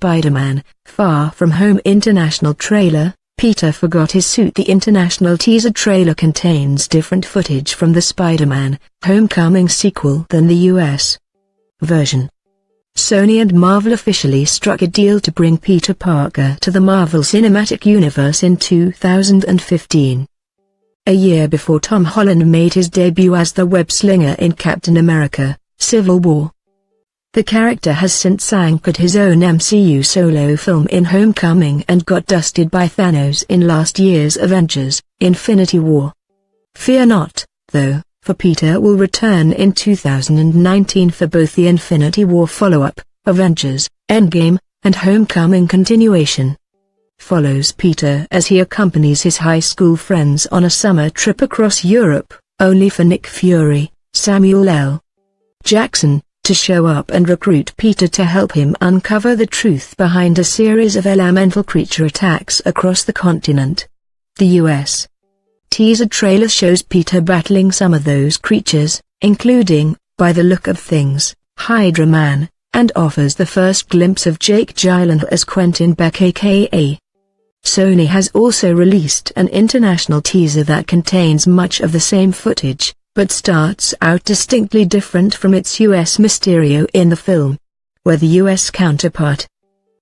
Spider-Man, Far From Home International Trailer. Peter forgot his suit. The international teaser trailer contains different footage from the Spider-Man Homecoming sequel than the US version. Sony and Marvel officially struck a deal to bring Peter Parker to the Marvel Cinematic Universe in 2015. A year before Tom Holland made his debut as the web-slinger in Captain America: Civil War. The character has since anchored his own MCU solo film in Homecoming and got dusted by Thanos in last year's Avengers: Infinity War. Fear not, though, for Peter will return in 2019 for both the Infinity War follow-up, Avengers: Endgame, and Homecoming continuation. Follows Peter as he accompanies his high school friends on a summer trip across Europe, only for Nick Fury, Samuel L. Jackson, to show up and recruit Peter to help him uncover the truth behind a series of elemental creature attacks across the continent. The US teaser trailer shows Peter battling some of those creatures, including, by the look of things, Hydra Man, and offers the first glimpse of Jake Gyllenhaal as Quentin Beck aka. Sony has also released an international teaser that contains much of the same footage, but starts out distinctly different from its US Mysterio in the film, where the US counterpart.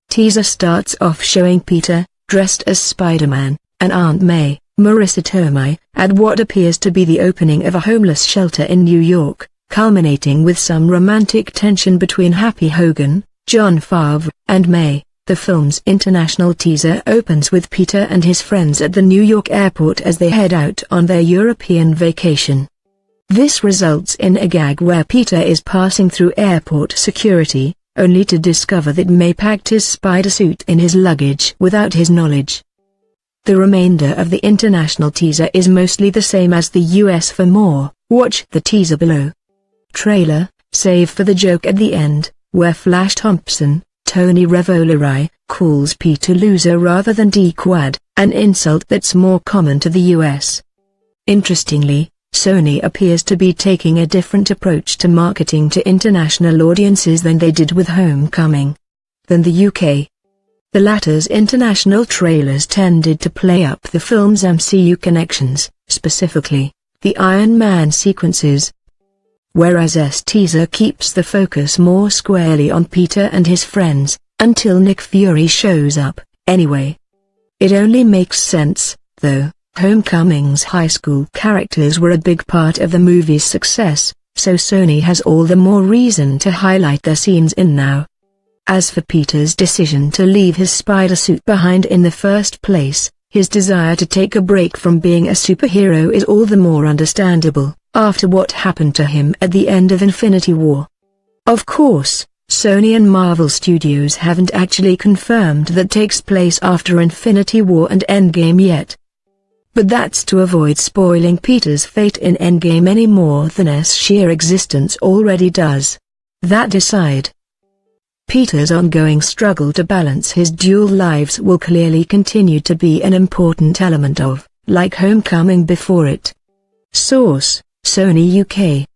Teaser starts off showing Peter, dressed as Spider-Man, and Aunt May, Marissa Tomei, at what appears to be the opening of a homeless shelter in New York, culminating with some romantic tension between Happy Hogan, Jon Favreau, and May. The film's international teaser opens with Peter and his friends at the New York airport as they head out on their European vacation. This results in a gag where Peter is passing through airport security, only to discover that May packed his spider suit in his luggage without his knowledge. The remainder of the international teaser is mostly the same as the US. For more, watch the teaser below. Trailer, save for the joke at the end, where Flash Thompson, Tony Revolori, calls Peter loser rather than dickwad, an insult that's more common to the US. Interestingly, Sony appears to be taking a different approach to marketing to international audiences than they did with Homecoming than the UK. The latter's international trailers tended to play up the film's MCU connections, specifically, the Iron Man sequences, whereas this teaser keeps the focus more squarely on Peter and his friends, until Nick Fury shows up, anyway. It only makes sense, though. Homecoming's high school characters were a big part of the movie's success, so Sony has all the more reason to highlight their scenes in now. As for Peter's decision to leave his spider suit behind in the first place, his desire to take a break from being a superhero is all the more understandable, after what happened to him at the end of Infinity War. Of course, Sony and Marvel Studios haven't actually confirmed that takes place after Infinity War and Endgame yet. But that's to avoid spoiling Peter's fate in Endgame any more than his sheer existence already does. That aside, Peter's ongoing struggle to balance his dual lives will clearly continue to be an important element of, like Homecoming before it. Source: Sony UK.